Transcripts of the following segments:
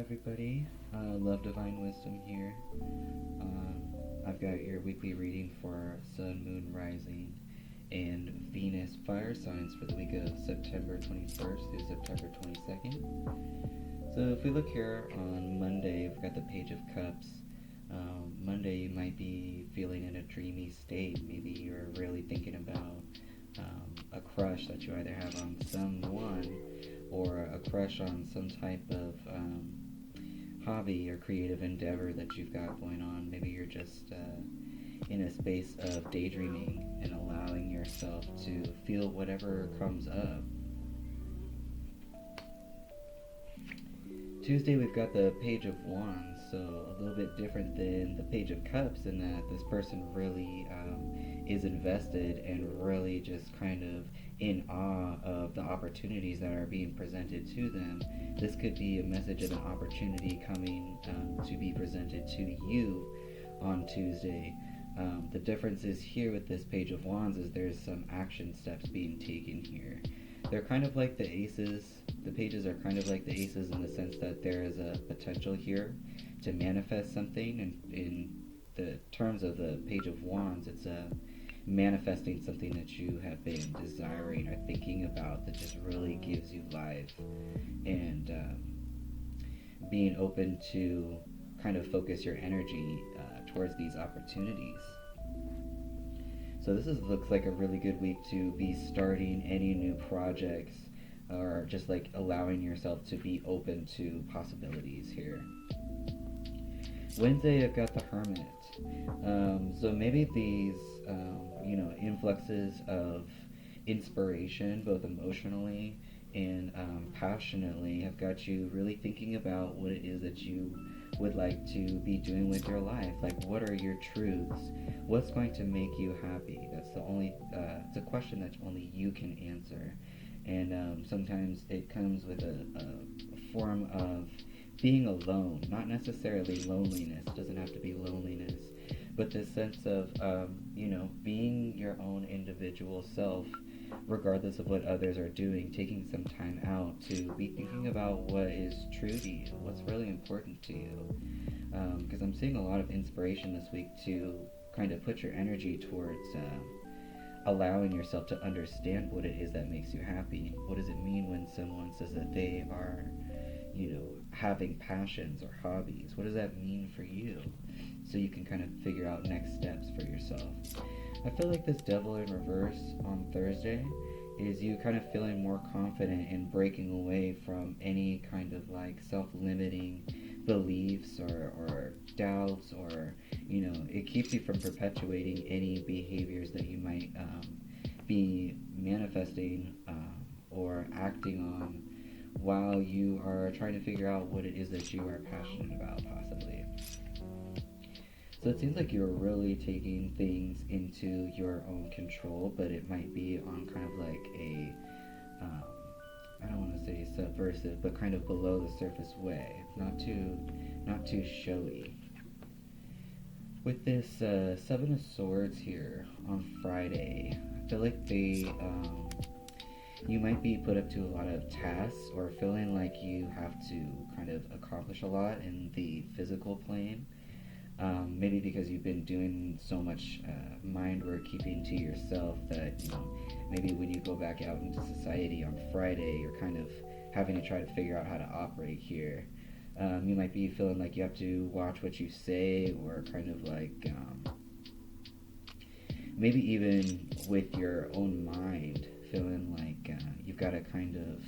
everybody. LoveDivineWisdom here. I've got your weekly reading for Sun, Moon, Rising, and Venus fire signs for the week of September 21st through September 22nd. So if we look here on Monday, we've got the Page of Cups. Monday, you might be feeling in a dreamy state. Maybe you're really thinking about a crush that you either have on someone or a crush on some type of hobby or creative endeavor that you've got going on. Maybe you're just in a space of daydreaming and allowing yourself to feel whatever comes up. Tuesday, we've got the Page of Wands, so a little bit different than the Page of Cups in that this person really is invested and really just kind of in awe of the opportunities that are being presented to them. This could be a message of an opportunity coming to be presented to you on Tuesday. The difference is here with this Page of Wands is there's some action steps being taken here. They're kind of like the aces. The pages are kind of like the aces in the sense that there is a potential here to manifest something. And in the terms of the Page of Wands, it's manifesting something that you have been desiring or thinking about that just really gives you life, and being open to kind of focus your energy towards these opportunities. So this looks like a really good week to be starting any new projects or just like allowing yourself to be open to possibilities here. Wednesday, I've got the Hermit. So maybe these, influxes of inspiration, both emotionally and passionately, have got you really thinking about what it is that you would like to be doing with your life. Like, what are your truths? What's going to make you happy? That's it's a question that only you can answer. And sometimes it comes with a form of being alone, not necessarily loneliness. It doesn't have to be loneliness, but this sense of, being your own individual self, regardless of what others are doing, taking some time out to be thinking about what is true to you, what's really important to you. Because I'm seeing a lot of inspiration this week to kind of put your energy towards allowing yourself to understand what it is that makes you happy. What does it mean when someone says that they are, having passions or hobbies? What does that mean for you? So you can kind of figure out next steps for yourself. I feel like this Devil in Reverse on Thursday is you kind of feeling more confident in breaking away from any kind of like self-limiting beliefs or doubts, or it keeps you from perpetuating any behaviors that you might be manifesting or acting on while you are trying to figure out what it is that you are passionate about, possibly. So it seems like you're really taking things into your own control, but it might be on kind of like a, I don't want to say subversive, but kind of below the surface way, not too showy. With this Seven of Swords here on Friday, I feel like you might be put up to a lot of tasks or feeling like you have to kind of accomplish a lot in the physical plane. Maybe because you've been doing so much mind work, keeping to yourself, that maybe when you go back out into society on Friday, you're kind of having to try to figure out how to operate here. You might be feeling like you have to watch what you say, or kind of like maybe even with your own mind, feeling like you've got to kind of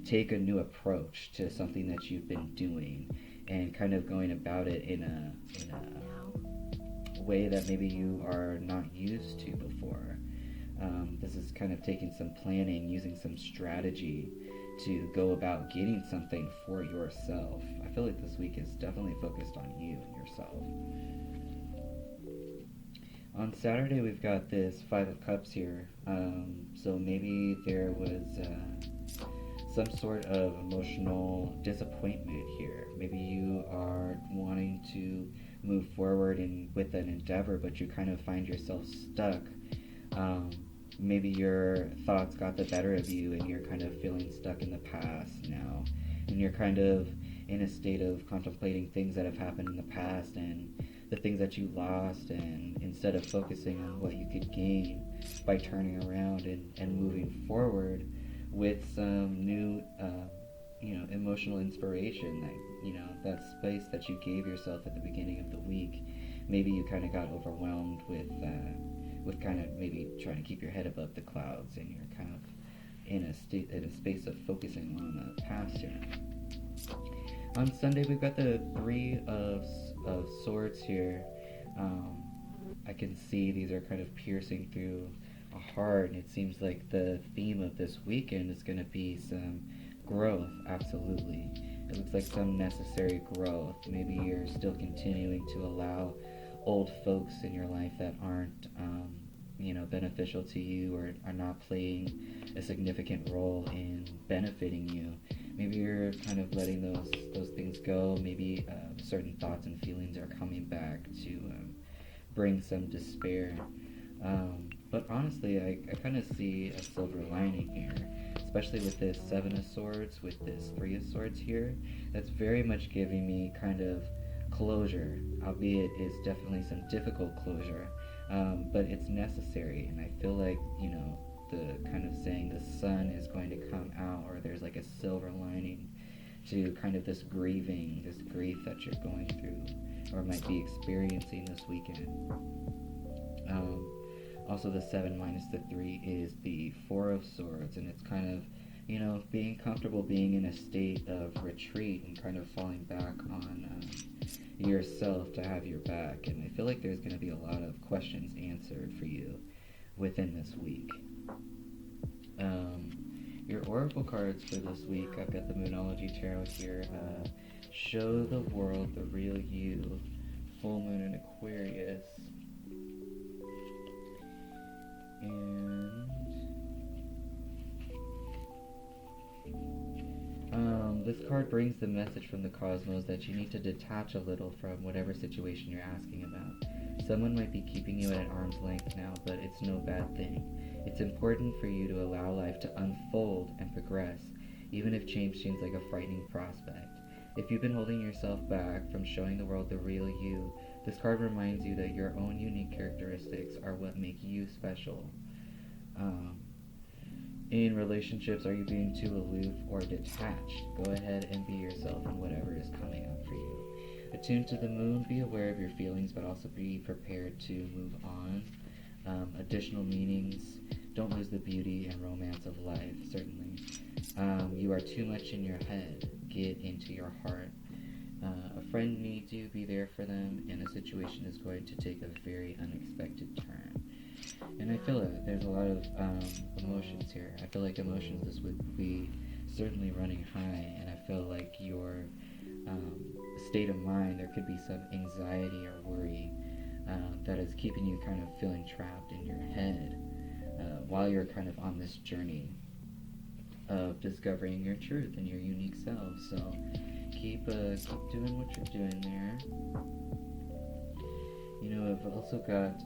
take a new approach to something that you've been doing, and kind of going about it in a way that maybe you are not used to before. This is kind of taking some planning, using some strategy to go about getting something for yourself. I feel like this week is definitely focused on you and yourself. On Saturday, we've got this Five of Cups here. So maybe there was some sort of emotional disappointment here. Maybe you are wanting to move forward with an endeavor, but you kind of find yourself stuck. Maybe your thoughts got the better of you and you're kind of feeling stuck in the past now. And you're kind of in a state of contemplating things that have happened in the past and the things that you lost, and instead of focusing on what you could gain by turning around and moving forward with some new emotional inspiration, that that space that you gave yourself at the beginning of the week. Maybe you kind of got overwhelmed with kind of maybe trying to keep your head above the clouds, and you're kind of in a space of focusing on the past here. On Sunday, we've got the Three of Swords here. I can see these are kind of piercing through a heart, and it seems like the theme of this weekend is going to be some growth, absolutely. It looks like some necessary growth. Maybe you're still continuing to allow old folks in your life that aren't, beneficial to you, or are not playing a significant role in benefiting you. Maybe you're kind of letting those things go. Maybe certain thoughts and feelings are coming back to bring some despair. But honestly, I kind of see a silver lining here, especially with this Seven of Swords, with this Three of Swords here. That's very much giving me kind of closure, albeit it's definitely some difficult closure, but it's necessary. And I feel like, the kind of saying the sun is going to come out, or there's like a silver lining to kind of this grieving, this grief that you're going through or might be experiencing this weekend. Also, the 7 minus the 3 is the 4 of Swords, and it's kind of, being comfortable being in a state of retreat and kind of falling back on yourself to have your back. And I feel like there's going to be a lot of questions answered for you within this week. Your oracle cards for this week, I've got the Moonology Tarot here. Show the world the real you, full moon in Aquarius. And this card brings the message from the cosmos that you need to detach a little from whatever situation you're asking about. Someone might be keeping you at an arm's length now, but it's no bad thing. It's important for you to allow life to unfold and progress, even if change seems like a frightening prospect. If you've been holding yourself back from showing the world the real you, this card reminds you that your own unique characteristics are what make you special. In relationships, are you being too aloof or detached? Go ahead and be yourself in whatever is coming up for you. Attuned to the moon, be aware of your feelings, but also be prepared to move on. Additional meanings, don't lose the beauty and romance of life, certainly. You are too much in your head. Get into your heart. A friend needs you, be there for them, and a situation is going to take a very unexpected turn. And I feel that there's a lot of emotions here. I feel like emotions this week will be certainly running high, and I feel like your state of mind, there could be some anxiety or worry that is keeping you kind of feeling trapped in your head while you're kind of on this journey of discovering your truth and your unique self. So keep doing what you're doing there. I've also got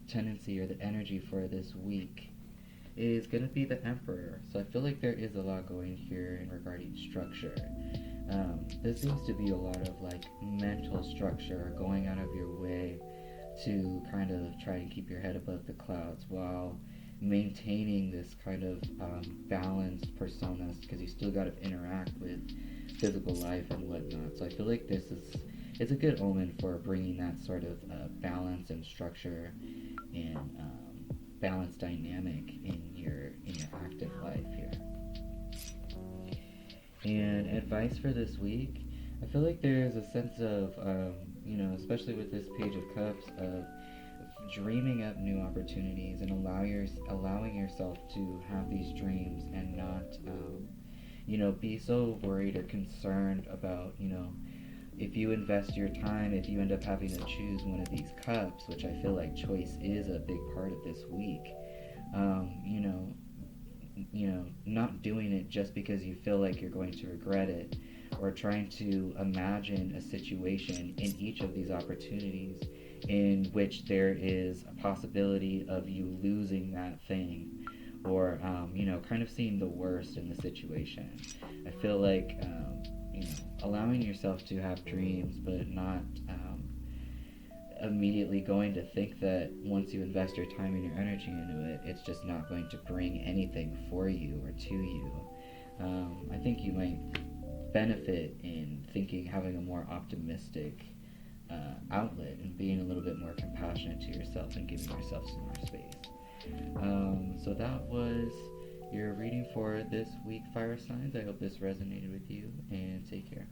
tendency, or the energy for this week is going to be the Emperor. So I feel like there is a lot going here in regarding structure. This seems to be a lot of like mental structure, going out of your way to kind of try and keep your head above the clouds while maintaining this kind of balanced persona, because you still got to interact with physical life and whatnot. So I feel like it's a good omen for bringing that sort of balance and structure and balanced dynamic in your active life here. And advice for this week, I feel like there's a sense of, especially with this Page of Cups, of dreaming up new opportunities and allowing yourself to have these dreams and not, be so worried or concerned about, if you invest your time, if you end up having to choose one of these cups, which I feel like choice is a big part of this week, not doing it just because you feel like you're going to regret it, or trying to imagine a situation in each of these opportunities in which there is a possibility of you losing that thing, or kind of seeing the worst in the situation. I feel like allowing yourself to have dreams, but not immediately going to think that once you invest your time and your energy into it, it's just not going to bring anything for you or to you. I think you might benefit in having a more optimistic outlet and being a little bit more compassionate to yourself and giving yourself some more space. So that was your reading for this week, Fire Signs. I hope this resonated with you, and take care.